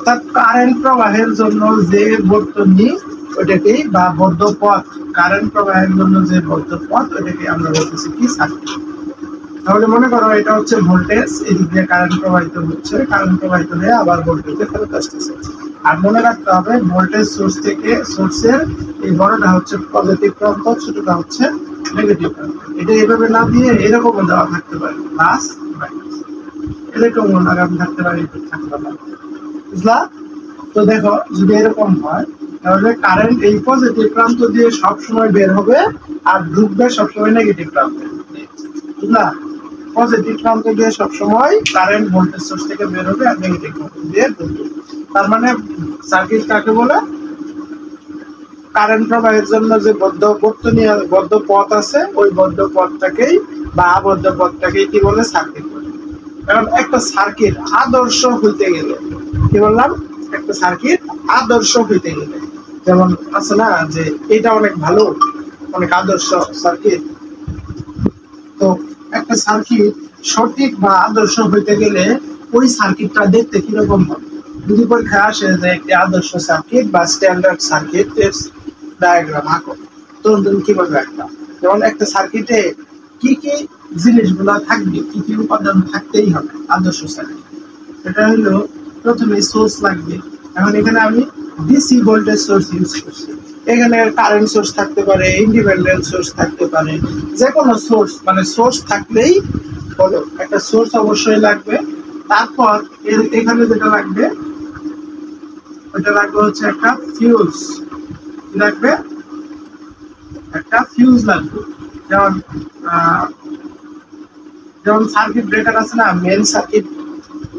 অর্থাৎ কারেন্ট প্রবাহের জন্য যে বর্তনী ওইটাকেই বা বদ্ধ পথ, কারেন্ট প্রবাহের জন্য যে বদ্ধ পথ ওইটাকে আমরা বলতেছি কি সার্কিট। তাহলে মনে করো এটা হচ্ছে ভোল্টেজ, এদিক দিয়ে কারেন্ট প্রবাহিত হচ্ছে, কারেন্ট প্রবাহিত হয়ে আবার ভোল্টেজে ফেরত আসতেছে। আর মনে রাখতে হবে ভোল্টেজ সোর্স থেকে সোর্সের এই বড়টা হচ্ছে পজিটিভ প্রান্ত, ছোটটা হচ্ছে নেগেটিভ প্রান্ত। এটা এভাবে না দিয়ে এরকমও দেওয়া থাকতে পারে, প্লাস মাইনাস, এরকম লাগাম থাকতে পারে, থাকতে পারে, বুঝলা? তো দেখো যদি এরকম হয় তাহলে কারেন্ট এই পজিটিভ প্রান্ত দিয়ে সবসময় বের হবে আর ঢুকবে সবসময় নেগেটিভ প্রান্তে, বুঝলা? পজিটিভ প্রান্ত দিয়ে সবসময় কারেন্ট ভোল্টেজ সোর্স থেকে বের হবে আর নেগেটিভ প্রান্ত দিয়ে ঢুকবে। তার মানে সার্কিট কাকে বলে? কারেন্ট প্রবাহের জন্য যে বদ্ধ পথ আছে ওই বদ্ধ পথটাকেই বা আবদ্ধ পথটাকেই কি বলে? সার্কিট বলে। কারণ একটা সার্কিট আদর্শ হইতে গেলে, কি বললাম, একটা সার্কিট আদর্শ হইতে গেলে, যেমন আছে না যে এটা অনেক ভালো, অনেক আদর্শ সার্কিট। তো একটা সার্কিট সঠিক বা আদর্শ হইতে গেলে ওই সার্কিটটা দেখতে কিরকম হবে? যদি পরীক্ষায় আসে যে একটি আদর্শ সার্কিট বা স্ট্যান্ডার্ড সার্কিট ডায়াগ্রাম আঁকো, তখন তুমি কিভাবে একটা, যেমন একটা সার্কিটে কি কি জিনিসগুলো থাকবে, কি কি উপাদান থাকতেই হবে আদর্শ সার্কিট। এটা হলো প্রথমে সোর্স লাগবে। এখন এখানে আমি ডিসি ভোল্টেজ সোর্স ইউজ করছি, এখানে কারেন্ট সোর্স থাকতে পারে, ইন্ডিপেন্ডেন্ট সোর্স থাকতে পারে, যে কোনো সোর্স, মানে সোর্স থাকলেই হলো। একটা সোর্স অবশ্যই লাগবে। তারপর এখানে যেটা লাগবে ওইটা লাগবে হচ্ছে একটা ফিউজ লাগবে, একটা ফিউজ লাগবে। যেমন যেমন সার্কিট ব্রেকার আছে না, মেন সার্কিট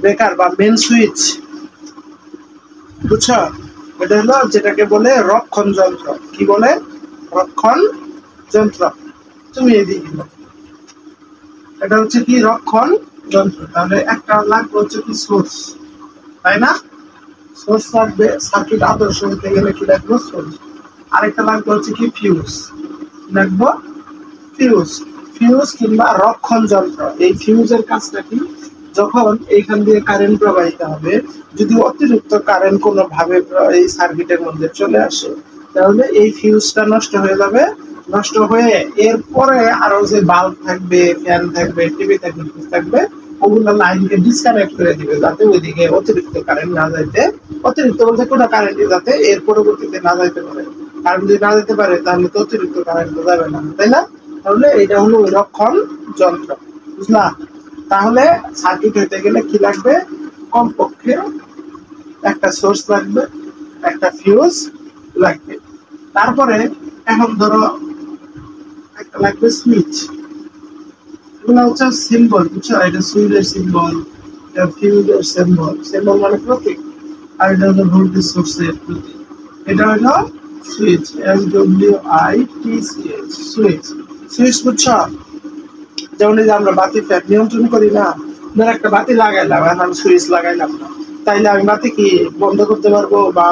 ব্রেকার বা মেন সুইচ, বুঝছো? এটা হলো যেটাকে বলে রক্ষণ যন্ত্র। কি বলে? রক্ষণ যন্ত্র। তুমি এদিকে এটা হচ্ছে কি রক্ষণ যন্ত্র। তাহলে একটা লাগবে হচ্ছে কি সোর্স, তাই না? সোর্স লাগবে, সার্কিট আদর্শ হতে গেলে কি লাগবে? সোর্স। আরেকটা লাগবে হচ্ছে কি ফিউজ, লাগবে ফিউজ। ফিউজ কিংবা রক্ষণ যন্ত্র। এই ফিউজের কাজটা কি? যখন এইখান দিয়ে কারেন্ট প্রবাহিত হবে, যদি অতিরিক্ত কারেন্ট কোনো ভাবে এই সার্কিটের মধ্যে চলে আসে তাহলে এই ফিউজটা নষ্ট হয়ে যাবে। নষ্ট হয়ে এরপরে আরো যে বাল্ব থাকবে, ফ্যান থাকবে, টিভি থাকবে ওগুলো লাইনকে ডিসকানেক্ট করে দিবে, যাতে ওইদিকে অতিরিক্ত কারেন্ট না যাইতে, অতিরিক্ত বলতে কোনো কারেন্টই যাতে এর পরবর্তীতে না যাইতে পারে। কারেন্ট যদি না যেতে পারে তাহলে তো অতিরিক্ত কারেন্ট যাবে না, তাই না? তাহলে এটা হলো রক্ষণ যন্ত্র, বুঝলা? তাহলে সার্কিট হইতে গেলে কি লাগবে? কমপক্ষে একটা সোর্স লাগবে, একটা ফিউজ লাগবে। তারপরে এখন ধরো একটা লাগবে সুইচ। এগুলো হচ্ছে সিম্বল, বুঝছো? এটা সুইচের সিম্বল, এটা ফিউজের সিম্বল, সিম্বল মানে প্রতীক, আর এটা হলো ভোল্টেজ সোর্সের প্রতীক। এটা হলো সুইচ, SWITCH, সুইচ। সুইচ বুঝছো? যেমন এই যে আমরা বাতি ফ্যান নিয়ন্ত্রণ করি না, ধর একটা বাতি লাগাইলাম, এখন সুইচ লাগাইলাম না, তাইলে আমি বাতি কি বন্ধ করতে পারবো বা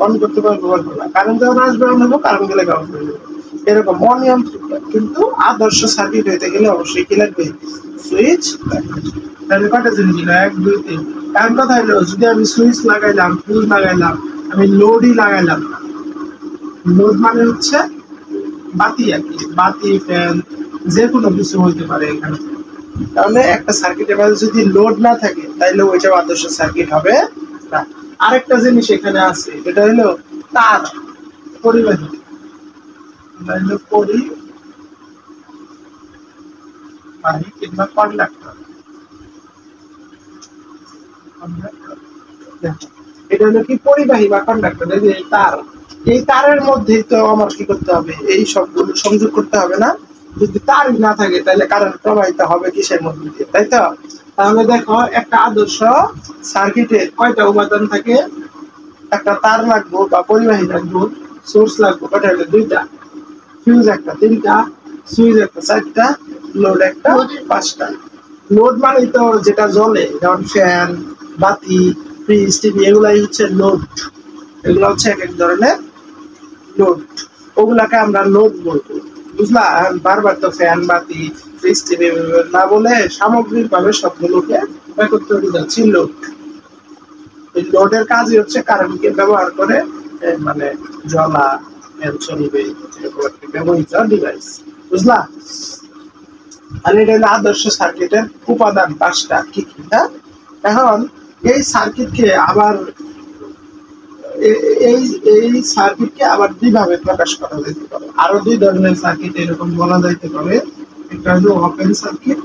অন করতে পারবো? পারবো না। কারেন্ট যখন আসবে অন হবো, কারেন্ট গেলে অফ হয়ে যাবে। এরকম অনিয়ন্ত্রিত। কিন্তু আদর্শ সার্কিট হইতে গেলে অবশ্যই কি লাগবে? সুইচ লাগবে। তাহলে কটা জিনিস ছিল? 1 2 3। এখন কথা হলো যদি আমি সুইচ লাগাইলাম, ফিউজ লাগাইলাম, আমি লোডই লাগাইলাম না। লোড মানে হচ্ছে বাতি আর কি, বাতি, ফ্যান, যে কোনো কিছু হইতে পারে এখানে। তাহলে একটা সার্কিটের মধ্যে যদি লোড না থাকে তাহলে ওইটা আদর্শ সার্কিট হবে না। আরেকটা জিনিস এখানে আছে, এটা হলো তার, পরিবাহী, পরিবাহী কিংবা কন্ডাক্টর। এটা হলো কি? পরিবাহী বা কন্ডাক্টর। এই যে তার, এই তারের মধ্যে তো আমার কি করতে হবে? এই সবগুলো সংযোগ করতে হবে না? যদি তার না থাকে তাহলে কারেন্ট প্রবাহিত হবে কিসের মধ্যে দিয়ে, তাই তো? তাহলে দেখো একটা আদর্শ সার্কিটে কয়টা উপাদান থাকে? একটা তার লাগবো বা পরিবাহী লাগবো, সোর্স লাগবো, কয়টা হলো? 2টা, ফিউজ একটা 3টা, সুইচ একটা 4টা, লোড একটা 5টা। লোড মানে তো যেটা জ্বলে, যেমন ফ্যান, বাতি, ফ্রিজ, টিভি, এগুলাই হচ্ছে লোড। এগুলো হচ্ছে এক এক ধরনের লোড, ওগুলাকে আমরা লোড বলবো, বুঝলা? বারবার তো ফ্যান, বাতি, ফ্রিজ, টিভি না বলে সামগ্রিক ভাবে সবগুলোকে একত্রে যাচ্ছি লোড। এই লোডের কাজই হচ্ছে কারেন্টকে ব্যবহার করে মানে জ্বলা চলবে এরকম একটি ব্যবহৃত ডিভাইস, বুঝলা? আর এটা হলো আদর্শ সার্কিটের উপাদান 5টা কি কি। হ্যাঁ, এখন এই সার্কিটকে আবার এই এই সার্কিটকে আবার দুইভাবে প্রকাশ করা যেতে পারে। আরো 2 ধরনের সার্কিট এরকম বলা যাইতে পারে। একটা হলো ওপেন সার্কিট,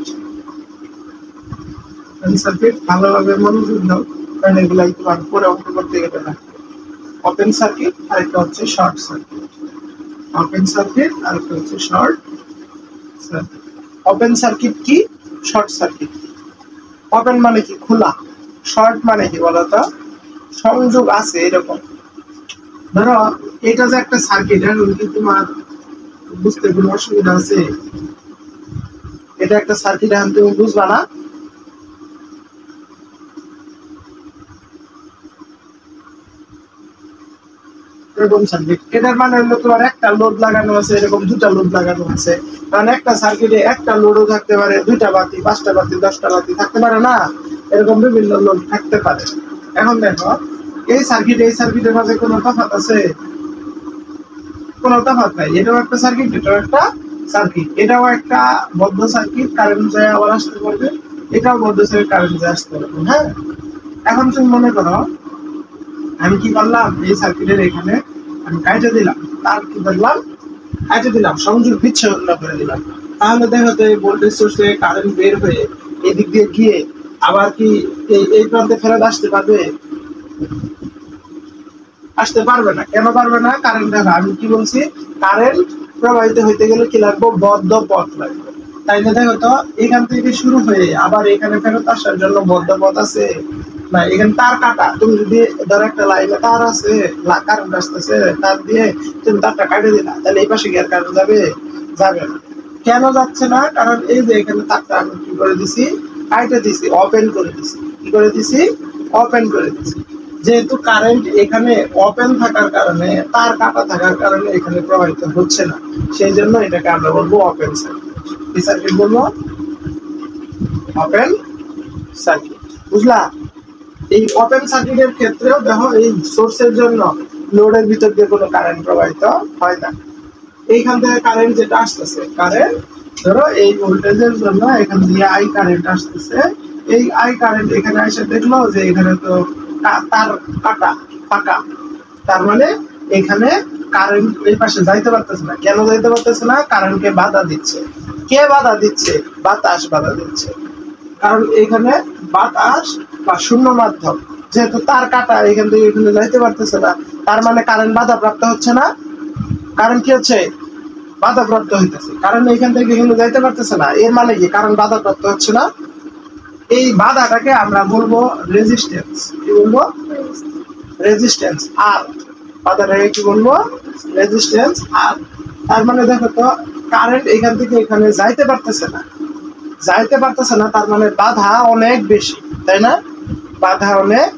ভালোভাবে মনোযোগ দাও কারণ এগুলা একটু পরে অঙ্ক করতে গেলে না। ওপেন সার্কিট আর একটা হচ্ছে শর্ট সার্কিট। ওপেন সার্কিট আর একটা হচ্ছে শর্ট সার্কিট। ওপেন সার্কিট কি, শর্ট সার্কিট কি? ওপেন মানে কি খোলা, শর্ট মানে কি বলতো সংযোগ আছে এরকম। ধরো এটা যে একটা সার্কিট, এখন কি তোমার বুঝতে কোনো অসুবিধা আছে? এটা একটা সার্কিট, এখন তুমি বুঝবা না? এরকম সার্কিট, এটার মানে হলো তোমার একটা লোড লাগানো আছে, এরকম 2টা লোড লাগানো আছে। কারণ একটা সার্কিটে একটা লোডও থাকতে পারে, 2টা বাতি, 5টা বাতি, 10টা বাতি থাকতে পারে না, এরকম বিভিন্ন লোড থাকতে পারে। এখন দেখো এই সার্কিটের মাঝে কোনো তফাৎ আছে? কোনো তফাৎ নাই। এটাও একটা সার্কিট, এটাও একটা সার্কিট। এটাও একটা বদ্ধ সার্কিট, কারেন্ট যায় আবার আসতে পারবে। এটাও বদ্ধ সার্কিট, কারেন্ট যায় আসতে পারবে। হ্যাঁ, এখন তুমি মনে করো আমি কি করলাম, এই সার্কিটের এখানে আমি কাটে দিলাম, তার কি করলাম, কাটে দিলাম, সংযোগ বিচ্ছিন্ন করে দিলাম। তাহলে দেখো তো এই ভোল্টেজ সোর্স থেকে কারেন্ট বের হয়ে এদিক দিয়ে গিয়ে আবার কি এই প্রান্তে ফেরত আসতে পারবে? আসতে পারবে না। কেন পারবে না? কারেন্ট, দেখো আমি কি বলছি, কারেন্ট প্রবাহিত হইতে গেলে কি লাগবে, বদ্ধ পথ লাগবে। তাই না? দেখো তো এখান থেকে শুরু হয়ে আবার এখানে ফেরত আসার জন্য বদ্ধ পথ আছে না? এখানে তার কাটা, তুমি যদি ধরো একটা লাইনে তার আছে, কারেন্ট আসতেছে, তার দিয়ে তুমি তারটা কাটে দিলা, তাহলে এই পাশে কি আর কারেন্ট যাবে? যাবে না। কেন যাচ্ছে না? কারণ এই যে এখানে তারটা আমি কি করে দিছি, কাটে দিছি, ওপেন করে দিছি। কি করে দিছি? ওপেন করে দিছি। যেহেতু কারেন্ট এখানে ওপেন থাকার কারণে, তার কাটা থাকার কারণে এখানে প্রবাহিত হচ্ছে না, সেই জন্য এটাকে আমরা বলবো ওপেন সার্কিট। কি সার্কিট বলবো? ওপেন সার্কিট, বুঝলা? এই ওপেন সার্কিটের ক্ষেত্রেও দেখো এই সোর্সের জন্য লোডের ভিতর দিয়ে কোনো কারেন্ট প্রবাহিত হয় না। এইখান থেকে কারেন্ট যেটা আসতেছে, কারেন্ট ধরো এই ভোল্টেজের জন্য এখান দিয়ে আই কারেন্ট আসতেছে, এই আই কারেন্ট এখানে এসে দেখলো যে এখানে তো তার কাটা ফাঁকা, তার মানে এখানে কারেন্ট এই পাশে যাইতে পারতেছে না। কেন যাইতে পারতেছে না? কারেন্টকে বাধা দিচ্ছে। কে বাধা দিচ্ছে? বাতাস বাধা দিচ্ছে। কারণ এখানে বাতাস বা শূন্য মাধ্যম, যেহেতু তার কাটা এখান থেকে এখানে যাইতে পারতেছে না, তার মানে কারেন্ট বাধাপ্রাপ্ত হচ্ছে না। কারেন্ট কি হচ্ছে? বাধাপ্রাপ্ত হইতেছে। কারণ এখান থেকে এখানে যাইতে পারতেছে না, এর মানে কি কারেন্ট বাধাপ্রাপ্ত হচ্ছে না। এই বাধাটাকে আমরা বলবো রেজিস্ট্যান্স। কি বলবো? রেজিস্ট্যান্স আর। বাধাটাকে কি বলবো? রেজিস্ট্যান্স আর। তার মানে দেখো তো কারেন্ট এখান থেকে এখানে যাইতে পারতেছে না, যাইতে পারতেছে না, তার মানে বাধা অনেক বেশি, তাই না? বাধা অনেক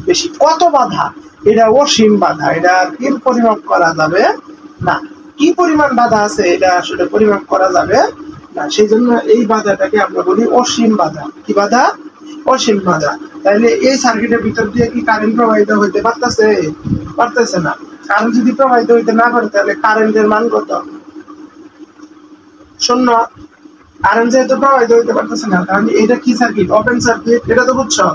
বেশি। কত বাধা? এটা অসীম বাধা, এটা কি পরিমাপ করা যাবে না। কি পরিমাণ বাধা আছে এটা আসলে পরিমাপ করা যাবে না, সেই জন্য এই বাধাটাকে আমরা বলি অসীম বাধা। কি বাধা? অসীম বাধা। তাইলে এই সার্কিটের ভিতর দিয়ে কি কারেন্ট প্রবাহিত হইতে পারতেছে? পারতেছে না। কারেন্ট যদি প্রবাহিত হইতে না পারে তাহলে কারেন্টের মান কত? শূন্য। কারেন্ট যেহেতু প্রবাহিত হইতে পারতেছে না, কারণ এটা কি সার্কিট? Open circuit. এটা তো বুঝছো,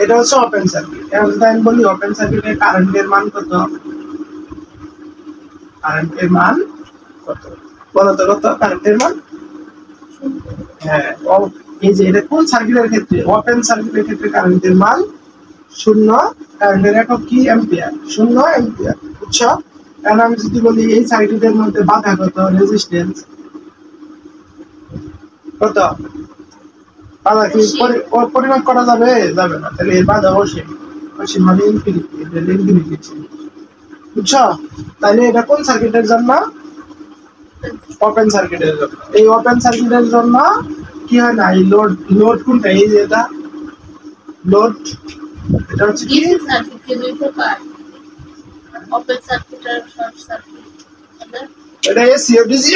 এটা হচ্ছে ওপেন সার্কিট। এখন যদি আমি বলি ওপেন সার্কিটে কারেন্টের মান কত? কারেন্টের মান কত বলো তো, কত কারেন্টের মান? হ্যাঁ, এই যে এটা কোন সার্কিটের ক্ষেত্রে? ওপেন সার্কিটের ক্ষেত্রে কারেন্টের মান শূন্য। কারেন্টের একক কি? অ্যাম্পিয়ার। 0 অ্যাম্পিয়ার, বুঝছো? এখন আমি যদি বলি এই সার্কিটের মধ্যে বাধা কত, রেজিস্ট্যান্স কত? বাধা কি পরিমাপ করা যাবে? যাবে না। তাহলে এর বাধা অসীম। অসীম মানে ইনফিনিটি, এটা ইনফিনিটি, বুঝছো? তাহলে এটা কোন সার্কিটের জন্য? ওপেন সার্কিটের জন্য। এই ওপেন সার্কিটের জন্য কি হয় না, এই লোড, লোড কোনটা? এই যে এটা লোড, এটা হচ্ছে কি সার্কিটের দুই প্রকার, ওপেন সার্কিট আর শর্ট সার্কিট। এটা এসি ও ডিসি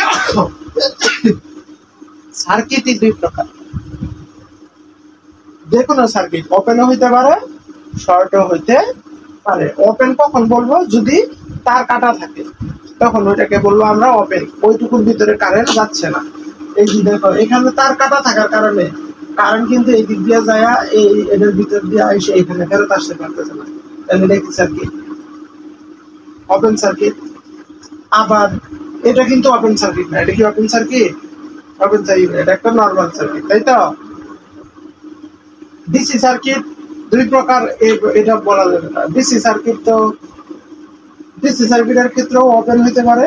সার্কিটই দুই প্রকার। যে কোনো সার্কিট ওপেনও হইতে পারে, শর্টও হইতে পারে। ওপেন কখন বলবো? যদি তার কাটা থাকে, তখন ওইটাকে বলবো আমরা ওপেন, ওইটুকুর ভিতরে কারেন্ট যাচ্ছে না। এই যে দেখো এখানে তার কাটা থাকার কারণে কারেন্ট কিন্তু এই দিক দিয়ে যায়, এই এটার ভিতর দিয়ে এসে এখানে ফেরত আসতে পারতেছে না। তাহলে এটা কি সার্কিট? Open circuit. আবার এটা কিন্তু ওপেন সার্কিট না। এটা কি ওপেন সার্কিট? ওপেন সার্কিট, এটা একটা নরমাল সার্কিট, তাই তো? ডিসি সার্কিট দুই প্রকার, এটা বলা যাবে না। ডিসি সার্কিট তো ডিসি সার্কিটের ক্ষেত্রেও ওপেন হতে পারে,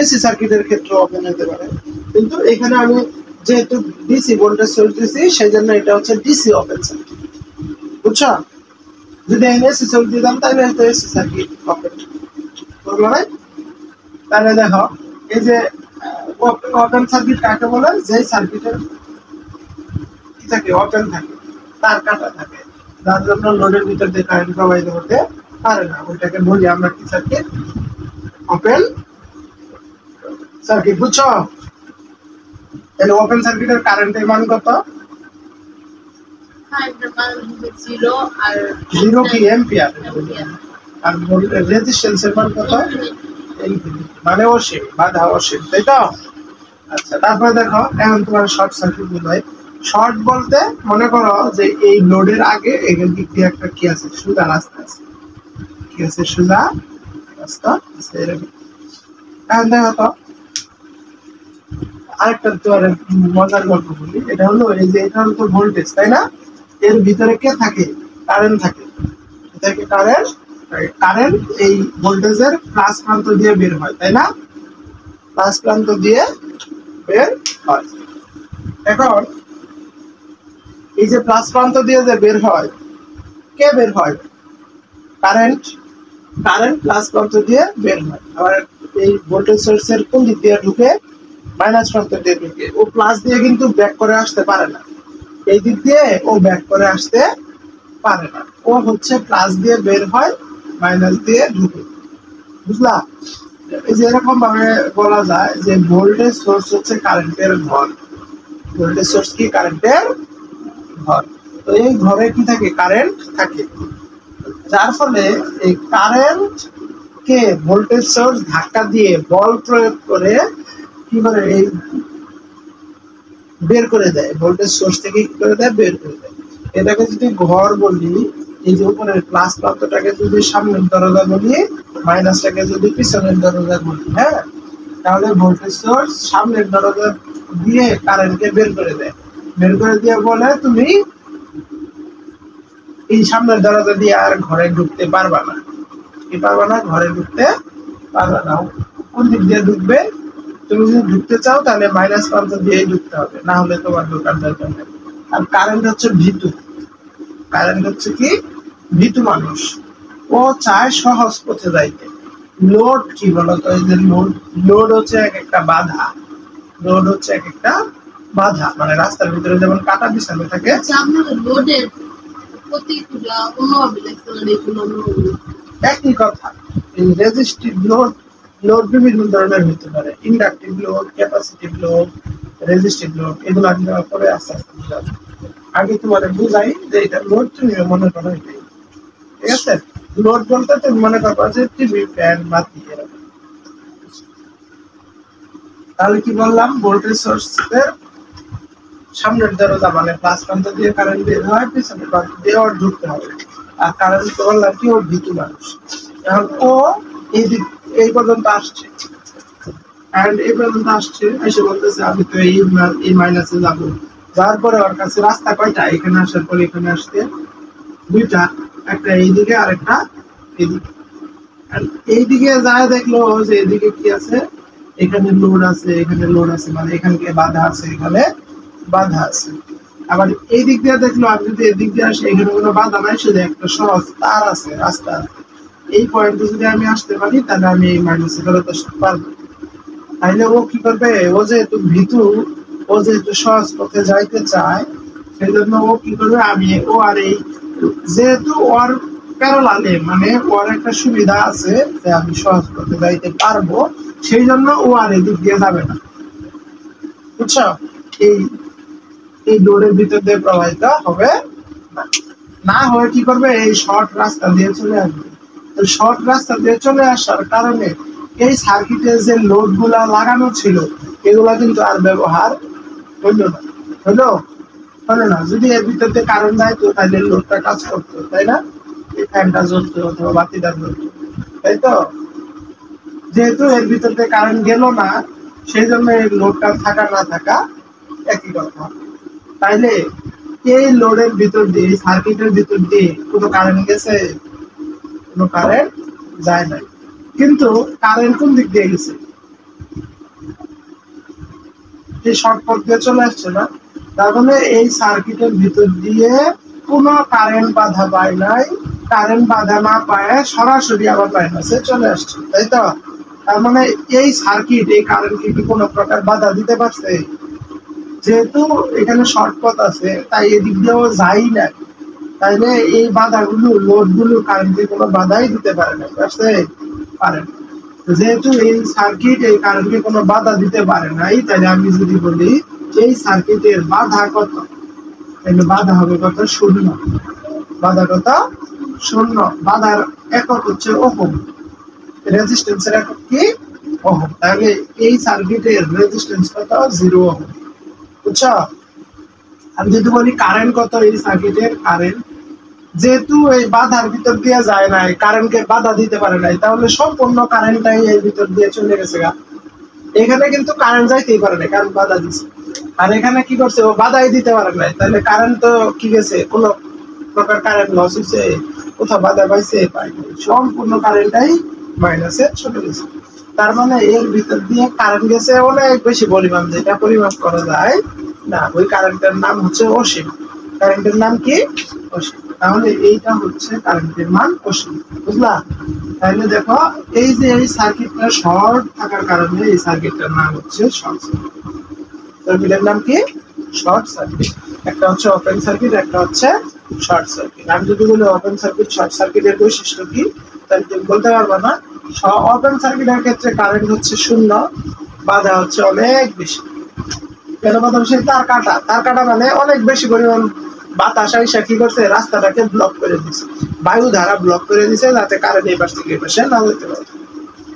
এসি সার্কিটের ক্ষেত্রেও ওপেন হতে পারে। কিন্তু এখানে আমি যেহেতু ডিসি ভোল্টেজ সোর্স দিছি, সেই জন্য এটা হচ্ছে ডিসি ওপেন সার্কিট, বুঝছো? যদি আমি এসি সোর্স দিতাম তাহলে হয়তো এসি সার্কিট ওপেন, বুঝলো না? তাহলে দেখো এই যে ওপেন সার্কিট কাকে বলে? যে সার্কিটের কি থাকে? ওপেন থাকে, তার কাটা থাকে, যার জন্য লোডের ভিতর দিয়ে কারেন্ট প্রবাহিত হতে পারে না, ওইটাকে বলি আমরা কি সার্কিট? ওপেন সার্কিট, বুঝছো? তাহলে ওপেন সার্কিটের কারেন্টের মান কত? জিরো আর জিরো কি এম্পিয়ার, আর রেজিস্ট্যান্সের মান কত? মানে অসীম, বাধা অসীম, তাই তো? আচ্ছা, তারপরে দেখো এখন তোমার শর্ট সার্কিট বোঝায়। শর্ট বলতে মনে করো যে এই লোডের আগে এখান দিক দিয়ে একটা কি আছে? সোজা রাস্তা আছে। কি আছে? সোজা রাস্তা আছে এরকম। এখন দেখো তো আরেকটা তোমার মজার গল্প বলি। এটা হলো এই যে এটা হলো ভোল্টেজ, তাই না? এর ভিতরে কে থাকে? কারেন্ট থাকে। এটাকে কারেন্ট, কারেন্ট এই ভোল্টেজের প্লাস প্রান্ত দিয়ে বের হয়, তাই না? প্লাস প্রান্ত দিয়ে বের হয়। এখন এই যে প্লাস প্রান্ত দিয়ে যে বের হয়, কে বের হয়? কারেন্ট। কারেন্ট প্লাস প্রান্ত দিয়ে বের হয়। আবার এই ভোল্টেজ সোর্সের কোন দিক দিয়ে ঢুকে? মাইনাস প্রান্ত দিয়ে ঢুকে। ও প্লাস দিয়ে কিন্তু ব্যাক করে আসতে পারে না, এই দিক দিয়ে ও ব্যাক করে আসতে পারে না। ও হচ্ছে প্লাস দিয়ে বের হয়, মাইনাস দিয়ে ঢুকে, বুঝলা? এই যে এরকম ভাবে বলা যায় যে ভোল্টেজ সোর্স হচ্ছে কারেন্টের ঘর। ভোল্টেজ সোর্স কি? কারেন্টের ঘর। তো এই ঘরে কি থাকে? কারেন্ট থাকে, যার ফলে এই কারেন্ট কে ভোল্টেজ সোর্স ধাক্কা দিয়ে বল প্রয়োগ করে কি করে? এই বের করে দেয়, ভোল্টেজ সোর্স থেকে কি করে দেয়? বের করে দেয়। এটাকে যদি ঘর বলি, এই যে উপরের প্লাস প্রান্তটাকে যদি সামনের দরজা বলি, মাইনাসটাকে যদি পিছনের দরজা বলি, হ্যাঁ, তাহলে ভোল্টেজ সোর্স সামনের দরজা দিয়ে কারেন্টকে বের করে দেয়। বের করে দিয়ে বলে তুমি এই সামনের দরজা দিয়ে আর ঘরে ঢুকতে পারবা না। কি পারবা না? ঘরে ঢুকতে পারবা না। কোন দিক দিয়ে ঢুকবে? তুমি যদি ঢুকতে চাও তাহলে মাইনাস প্রান্ত দিয়েই ঢুকতে হবে, না হলে তোমার ঢোকার দরকার নেই। আর কারেন্ট হচ্ছে ভীতু। কারেন্ট হচ্ছে কি? ভীতু মানুষ। ও চায় সহজ পথে যাইতে। লোড কি বলতো? এই যে লোড, লোড হচ্ছে এক একটা বাধা। লোড হচ্ছে এক একটা বাধা, মানে রাস্তার ভিতরে যেমন কাটা বিছানো থাকে। আপনাদের লোডের প্রতিক্রিয়া অন্যভাবে লাগছে না, দেখুন অন্যভাবে। একই কথা। এই রেজিস্টিভ লোড, লোড বিভিন্ন ধরনের হতে পারে। Inductive load, capacitive load, resistive load, এগুলো আমি পরে আস্তে আস্তে বুঝাবো। আগে তোমার বুঝাই যে এটা লোড, তুমি মনে করো এটাই, ঠিক আছে? লোড বলতে তুমি মনে করো যে টিভি, ফ্যান, বাতি এরকম। তাহলে কি বললাম? ভোল্টেজ সোর্সের সামনের দরজা মানে প্লাস প্রান্ত দিয়ে কারেন্ট বের হয়, পিছনের প্রান্ত দিয়ে ওর ঢুকতে হবে। আর কারেন্ট বললাম কি? ও ভীতু মানুষ। এখন ও এই দিক এই পর্যন্ত আসছে, কারেন্ট এই পর্যন্ত আসছে, এসে বলতেছে আমি তো এই মাইনাসে যাবো। যাওয়ার পরে ওর কাছে রাস্তা কয়টা? এখানে আসার পরে এখানে আসতে দুইটা, একটা এইদিকে আর একটা এইদিকে। আর এইদিকে যায় দেখলো যে এদিকে কি আছে? এখানে লোড আছে, এখানে লোড আছে, মানে এখানে বাধা আছে, এখানে বাধা আছে। আবার এই দিক দিয়ে দেখলো আমি যদি এদিক দিয়ে আসি, এখানে কোনো বাধা নাই, শুধু একটা সহজ তার আছে, রাস্তা আছে। এই পয়েন্টে যদি আমি আসতে পারি তাহলে আমি এই মাইনাসে ফেরত আসতে পারবো। তাইলে ও কি করবে? ও যেহেতু ভীতু, ও যেহেতু সহজ পথে যাইতে চায়, সেই জন্য ও কি করবে? আমি ও আর এই যেহেতু ওর প্যারালালে, মানে ওর একটা সুবিধা আছে যে আমি সহজ পথে যাইতে পারবো, সেই জন্য ও আর এদিক দিয়ে যাবে না, বুঝছো? এই এই লোডের ভিতর দিয়ে প্রবাহিত হবে না। না হয়ে কি করবে, এই শর্ট রাস্তা দিয়ে চলে আসবে। তো শর্ট রাস্তা দিয়ে চলে আসার কারণে এই সার্কিটে যে লোড গুলা লাগানো ছিল এগুলা কিন্তু আর ব্যবহার হইলো না। হলো হলো না। যদি এর ভিতর দিয়ে কারেন্ট যায় তো তাহলে লোডটা কাজ করতো, তাই না? এই ফ্যানটা জ্বলতো অথবা বাতিটা জ্বলতো, তাই তো? যেহেতু এর ভিতর দিয়ে কারেন্ট গেল না, সেই জন্য এই লোডটা থাকা না থাকা একই কথা। তাইলে এই লোডের ভিতর দিয়ে, সার্কিটের ভিতর দিয়ে কোনো কারেন্ট গেছে? কোনো কারেন্ট যায় নাই। কিন্তু কারেন্ট কোন দিক দিয়ে গেছে? এই শর্ট পথ দিয়ে চলে আসছে না? তার মানে এই সার্কিটের ভিতর দিয়ে কোনো কারেন্ট বাধা পায় নাই। কারেন্ট বাধা না পায় সরাসরি আবার মাইনাসে চলে আসছে, তাই তো? তার মানে এই সার্কিট এই কারেন্টকে কি কোনো প্রকার বাধা দিতে পারছে? যেহেতু এখানে শর্ট পথ আছে তাই এদিক দিয়েও যাই না, তাইলে এই বাধাগুলো, লোড গুলো কারেন্টকে কোনো বাধাই দিতে পারে না, বুঝতে পারেন? যেহেতু এই সার্কিট এই কারেন্টকে কোনো বাধা দিতে পারে নাই, তাহলে আমি যদি বলি এই সার্কিটের বাধা কত, তাহলে বাধা হবে কত? শূন্য। বাধা কত? শূন্য। বাধার একক হচ্ছে ওহম, রেজিস্ট্যান্সের একক কি? ওহম। তাহলে এই সার্কিটের রেজিস্ট্যান্স কত? 0 ওহম। বুঝছো? আমি যদি বলি কারেন্ট কত এই সার্কিটের, কারেন্ট যেহেতু এই বাধার ভিতর দিয়ে যায় নাই, কারেন্টকে বাধা দিতে পারে নাই, তাহলে সম্পূর্ণ কারেন্টটাই এর ভিতর দিয়ে চলে গেছে গা। এখানে কিন্তু কারেন্ট যাইতেই পারে না, কারণ বাধা দিছে। আর এখানে কি করছে, ও বাধাই দিতে পারে নাই, তাহলে কারেন্ট তো কি গেছে? কোন প্রকার কারেন্ট লস হয়েছে? কোথাও বাধা পাইছে? পাইনি। সম্পূর্ণ কারেন্টটাই মাইনাসে চলে গেছে। তার মানে এর ভিতর দিয়ে কারেন্ট গেছে অনেক বেশি পরিমাণ, যেটা পরিমাপ করা যায় না। ওই কারেন্টের নাম হচ্ছে অসীম। কারেন্টের নাম কি? অসীম। তাহলে এইটা হচ্ছে কারেন্টের মান অসীম, বুঝলা? তাহলে দেখো, এই যে এই সার্কিটটা শর্ট থাকার কারণে এই সার্কিটটার নাম হচ্ছে শর্ট সার্কিট। সার্কিটের নাম কি? Short circuit. একটা হচ্ছে ওপেন সার্কিট, একটা হচ্ছে শর্ট সার্কিট। আমি যদি বলি ওপেন সার্কিট, শর্ট সার্কিটের বৈশিষ্ট্য কি, তাহলে তুমি বলতে পারবে না। ওপেন সার্কিটের ক্ষেত্রে কারেন্ট হচ্ছে শূন্য, বাধা হচ্ছে অনেক বেশি। কেন বাধা বেশি? তার কাটা। তার কাটা মানে অনেক বেশি পরিমাণ বাতাস আইসা কি করছে, রাস্তাটাকে ব্লক করে দিচ্ছে, বায়ু ধারা ব্লক করে দিচ্ছে, যাতে কারেন্ট এই পাশ থেকে এই পাশে না যেতে পারে।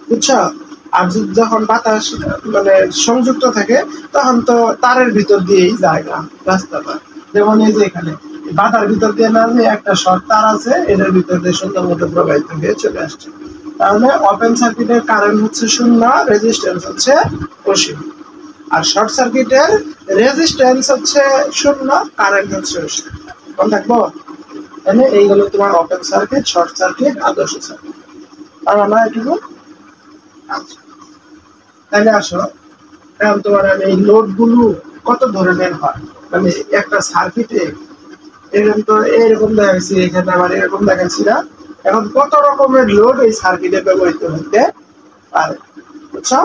বুঝছো? আর যখন বাতাস মানে সংযুক্ত থাকে তখন তো তারের ভিতর দিয়েই যায় না রাস্তাটা। যেমন এই যে এখানে বাতার ভিতর দিয়ে না, যে একটা শর্ট তার আছে, এটার ভিতর দিয়ে সুন্দর মতো প্রবাহিত হয়ে চলে আসছে। তাহলে ওপেন সার্কিটের কারেন্ট হচ্ছে শূন্য, রেজিস্ট্যান্স হচ্ছে অসীম। আর শর্ট সার্কিটের রেজিস্ট্যান্স হচ্ছে শূন্য, কারেন্ট হচ্ছে অসীম। মনে থাকবো? তাহলে এইগুলো তোমার ওপেন সার্কিট, শর্ট সার্কিট, আদর্শ সার্কিট। আর আমরা এটুকু। আচ্ছা, তাহলে আসো, এখন তোমার আমি এই লোড গুলো কত ধরনের হয়, মানে একটা সার্কিটে এরকম তো এরকম দেখাচ্ছি, এখানে আবার এরকম দেখাচ্ছি না। এখন কত রকমের লোড এই সার্কিটে ব্যবহৃত হতে পারে, বুঝছো?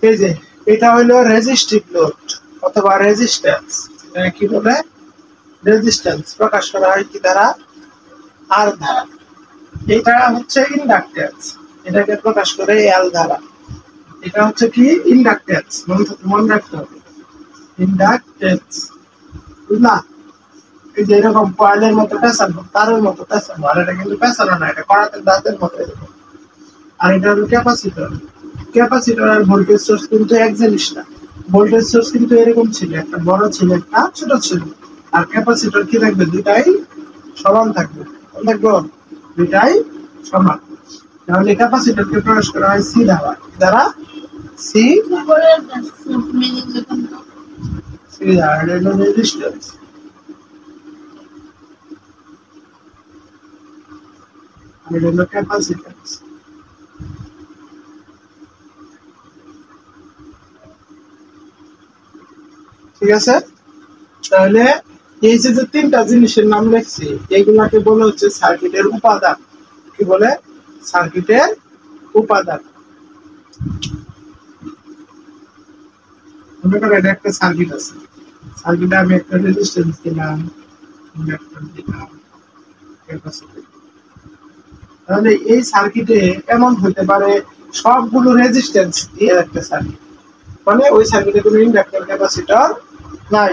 এই যে এটা হলো রেজিস্টিভ লোড অথবা রেজিস্ট্যান্স। কি বলে? রেজিস্ট্যান্স প্রকাশ করা হয় কি দ্বারা? আর দ্বারা। এটা হচ্ছে ইন্ডাকট্যান্স, এটাকে প্রকাশ করে এল দ্বারা। এটা হচ্ছে কি? ইন্ডাকট্যান্স। মনে রাখতে হবে, ইন্ডাকট্যান্স। বুঝলা? এই যে এরকম কয়েলের মতো পেঁচানো, তারের মতো পেঁচানো, আর এটা কিন্তু পেঁচানো না, এটা কড়াতে দাঁতের মতো এরকম। আর এটা হলো ক্যাপাসিটর। ক্যাপাসিটর আর ভোল্টেজ সোর্স কিন্তু এক জিনিস না। ভোল্টেজ সোর্স কিন্তু এরকম ছিল, একটা বড় ছিল, একটা ছোট ছিল। আর ক্যাপাসিটর কি থাকবে? দুটাই সমান থাকবে। দেখবো দুটাই সমান। তাহলে ক্যাপাসিটরকে প্রকাশ করা হয় সি দ্বারা। দ্বারা সি মিনিং লিখুন তো। সি দ্বারা। এটা হলো রেজিস্ট্যান্স, আর এটা হলো ক্যাপাসিট্যান্স। ঠিক আছে? তাহলে এই যে তিনটা জিনিসের নাম লিখছি, এইগুলাকে বলে হচ্ছে সার্কিটের উপাদান। কি বলে? সার্কিটের উপাদান। মনে করো এটা একটা সার্কিট আছে, সার্কিটে আমি একটা রেজিস্ট্যান্স দিলাম, ইন্ডাক্টর দিলাম, ক্যাপাসিটর। তাহলে এই সার্কিটে এমন হতে পারে সবগুলো রেজিস্ট্যান্স দিয়ে একটা সার্কিট, মানে ওই সার্কিটে কোনো ইন্ডাক্টর ক্যাপাসিটর নাই।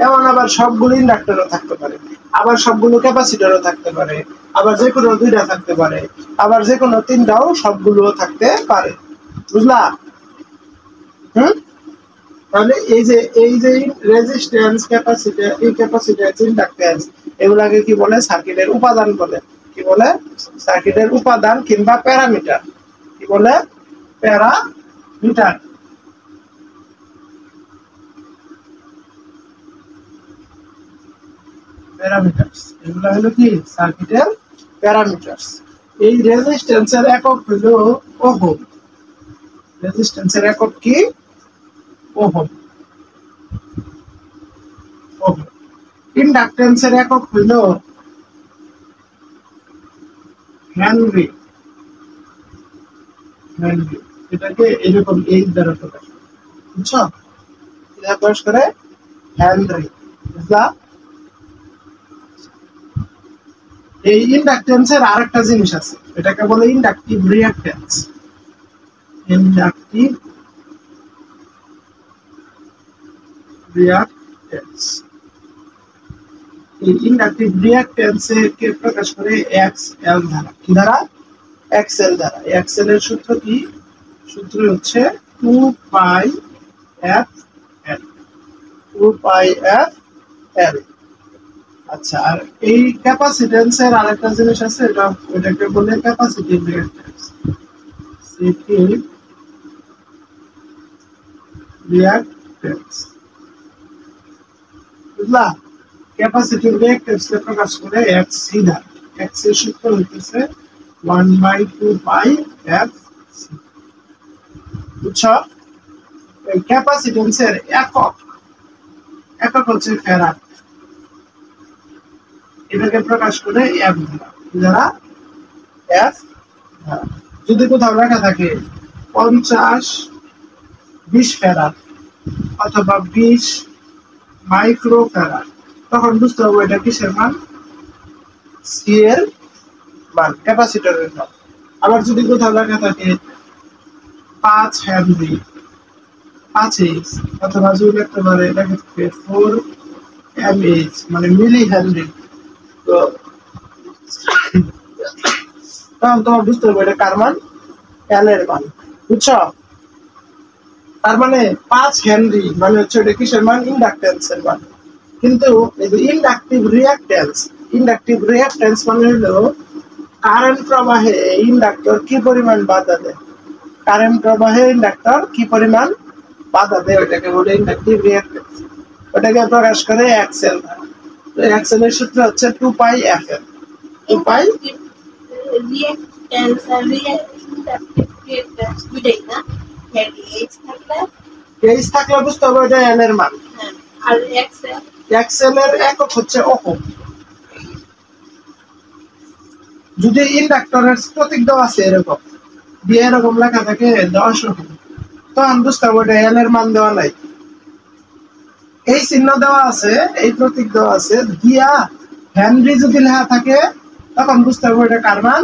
এমন আবার সবগুলো ইন্ডাক্টরও থাকতে পারে, আবার সবগুলো ক্যাপাসিটরও থাকতে পারে, আবার যে কোনো দুইটা থাকতে পারে, আবার যে কোনো তিনটাও সবগুলো থাকতে পারে। বুঝলা? তাহলে এই যে রেজিস্ট্যান্স, ক্যাপাসিটর, এই ক্যাপাসিট্যান্স, ইন্ডাক্ট্যান্স, এগুলাকে কি বলে? সার্কিটের উপাদান বলে। কি বলে? সার্কিটের উপাদান কিংবা প্যারামিটার। কি বলে? প্যারামিটার। প্যারামিটারস, এগুলো হলো কি? সার্কিটের প্যারামিটারস। এই রেজিস্ট্যান্সের একক হলো ওহম। রেজিস্ট্যান্সের একক কি? ওহম। ওহম। ইন্ডাক্টেন্সের একক হলো হেনরি। হেনরি, এটাকে এরকম এই দ্বারা প্রকাশ করে, বুঝছো? এটা প্রকাশ করে হেনরি। বুঝলা? এই ইন্ডাক্টেন্সের আরেকটা জিনিস আছে, এটাকে বলে ইন্ডাকটিভ রিঅ্যাকট্যান্স। ইন্ডাকটিভ রিঅ্যাকট্যান্স, এই ইন্ডাকটিভ রিঅ্যাকট্যান্স কে প্রকাশ করে এক্সএল দ্বারা। কি দ্বারা? এক্সএল দ্বারা। এক্সএল এর সূত্র কি? সূত্র হচ্ছে 2 পাই এফ এল। 2 পাই এফ এল। আচ্ছা, আর এই ক্যাপাসিট্যান্সের আরেকটা জিনিস আছে, এটাকে বলে ক্যাপাসিটিভ রিঅ্যাকট্যান্স। Capacitive reactance. বুঝলা? ক্যাপাসিটিভ রিঅ্যাকট্যান্স কে প্রকাশ করে এক্সসি দ্বারা। এক্স এর সূত্র হইতেছে 1/2 পাই এফ সি। বুঝছো? এই ক্যাপাসিট্যান্সের একক হচ্ছে ফ্যারাড। এটাকে প্রকাশ করে এফ দ্বারা। এফ দ্বারা। যদি কোথাও লেখা থাকে 20 ফ্যারাড অথবা 20 মাইক্রো ফ্যারাড, তখন বুঝতে হবে এটা কিসের মান? সি এর মান, ক্যাপাসিটরের মান। আবার যদি কোথাও লেখা থাকে 5 হেনরি, 5H, অথবা যদি লিখতে পারে লেখা থাকে 4 mH, মানে মিলি হেনরি, তো তখন তোমার বুঝতে হবে এটা কার মান? এল এর মান। বুঝছো? তার মানে 5 হেনরি মানে হচ্ছে এটা কিসের মান? ইন্ডাকটেন্সের মান। কিন্তু এই যে ইন্ডাকটিভ রিঅ্যাকট্যান্স মানে হলো কারেন্ট প্রবাহে ইন্ডাক্টর কি পরিমাণ বাধা দেয়। কারেন্ট প্রবাহে ইন্ডাক্টর কি পরিমাণ বাধা দেয়, ওটাকে বলে ইন্ডাকটিভ রিঅ্যাকট্যান্স। ওটাকে প্রকাশ করে এক্সএল। তো এক্সএল এর সূত্র হচ্ছে 2 পাই এফএল। 2 পাই রিঅ্যাকট্যান্স আর রিঅ্যাকট্যান্স দুইটাই না? এইচ থাকলে, এইচ থাকলে বুঝতে হবে এটা এল এর মান। আর এক্সএল, এক্সএল এর একক হচ্ছে ওহম। যদি ইন্ডাক্টরের প্রতীক দেওয়া আছে এরকম দিয়ে এরকম লেখা থাকে 10 ওহম, তখন বুঝতে হবে এটা এল এর মান দেওয়া নাই। এই চিহ্ন দেওয়া আছে, এই প্রতীক দেওয়া আছে দিয়া হেনরি যদি লেখা থাকে, তখন বুঝতে হবে এটা কার মান?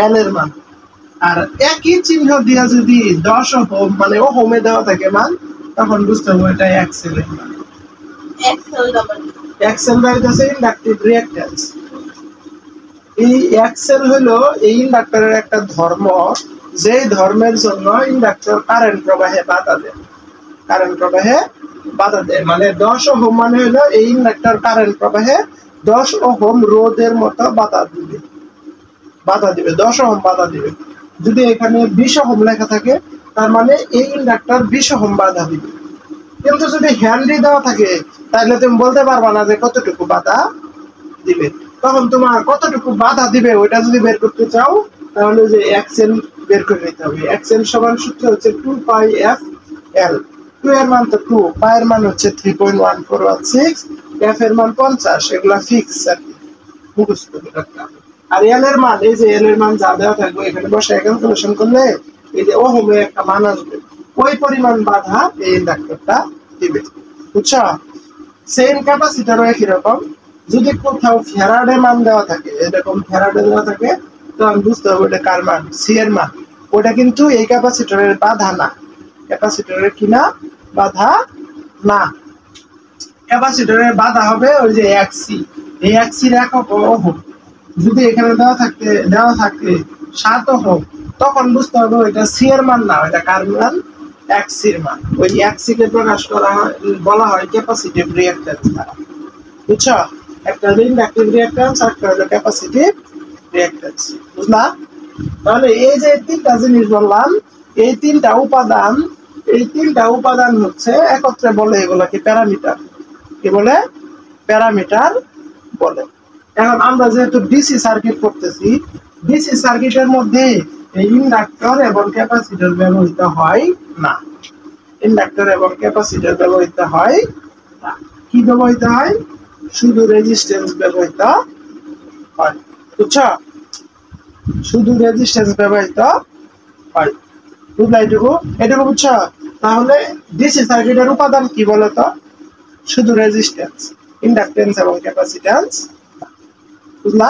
এল এর মান। আর একই চিহ্ন দিয়া যদি 10 ওহম মানে ওহমে দেওয়া থাকে মান, তখন বুঝতে হবে এটা এক্সএল এর মান। এক্সএল হচ্ছে ইন্ডাকটিভ রিঅ্যাকট্যান্স। এই এক্সএল হলো এই ইন্ডাক্টরের একটা ধর্ম, যে ধর্মের জন্য ইন্ডাক্টর কারেন্ট প্রবাহে বাধা দেয়। কারেন্ট প্রবাহে বাধা দেয় মানে 10 ওহম মানে হলো এই ইন্ডাক্টর কারেন্ট প্রবাহে 10 ওহম রোধের মতো বাধা দিবে। 10 ওহম বাধা দিবে। যদি এখানে 20 ওহম লেখা থাকে, তার মানে এই ইন্ডাক্টর 20 ওহম বাধা দিবে। কিন্তু যদি হেনরি দেওয়া থাকে, তাহলে তুমি বলতে পারবা না যে কতটুকু বাধা দিবে। তখন তোমার কতটুকু বাধা দিবে ওইটা যদি বের করতে চাও, তাহলে যে এক্সএল বের করে নিতে হবে। এক্সএল সমান সূত্র হচ্ছে 2 পাই এফ এল। 2 এর মান তো 2, পাই এর মান হচ্ছে 3.1416, এফ এর মান 50, এগুলা ফিক্স আর কি, মুখস্থ রাখতে হবে। আর এল এর মান, এই যে এল এর মান যা দেওয়া থাকবে এখানে বসে ক্যালকুলেশন করলে এই যে ওহমে একটা মান আসবে, ওই পরিমাণ বাধা এই ইন্ডাক্টরটা দিবে, বুঝছো? সেম ক্যাপাসিটরও একই রকম। যদি কোথাও ফ্যারাডে মান দেওয়া থাকে, এরকম ফ্যারাডে দেওয়া থাকে, তখন বুঝতে হবে ওটা কার মান, সি এর মান। ওটা কিন্তু এই ক্যাপাসিটরের বাধা না, ক্যাপাসিটরের কি না, বাধা না। ক্যাপাসিটরের বাধা হবে ওই যে এক সি, এই এক সির একক ওহম। যদি এখানে দেওয়া থাকে 7 ওহম, তখন বুঝতে হবে ওইটা সি এর মান না, ওইটা কার মান, এক সির মান। ওই এক সি কে প্রকাশ করা হয়, বলা হয় ক্যাপাসিটিভ রিঅ্যাকট্যান্স দ্বারা, বুঝছো? একটা হলো ইন্ডাকটিভ রিঅ্যাকট্যান্স আর একটা হলো ক্যাপাসিটিভ রিঅ্যাকট্যান্স, বুঝলা? তাহলে এই যে তিনটা জিনিস বললাম, এই তিনটা উপাদান হচ্ছে একত্রে বলে এগুলোকে প্যারামিটার। কি বলে? প্যারামিটার বলে। এখন আমরা যেহেতু ডিসি সার্কিট করতেছি, ডিসি সার্কিটের মধ্যে এই ইন্ডাক্টর এবং ক্যাপাসিটর ব্যবহৃত হয় না। ইন্ডাক্টর এবং ক্যাপাসিটর ব্যবহৃত হয় না। কি ব্যবহৃত হয়? শুধু রেজিস্ট্যান্স ব্যবহৃত হয়, বুঝছো? শুধু রেজিস্ট্যান্স ব্যবহৃত হয়, বুঝলা? এটুকু বুঝছো? তাহলে ডিসি সার্কিটের উপাদান কি বলতো? শুধু রেজিস্ট্যান্স, ইন্ডাকটেন্স এবং ক্যাপাসিট্যান্স, বুঝলা?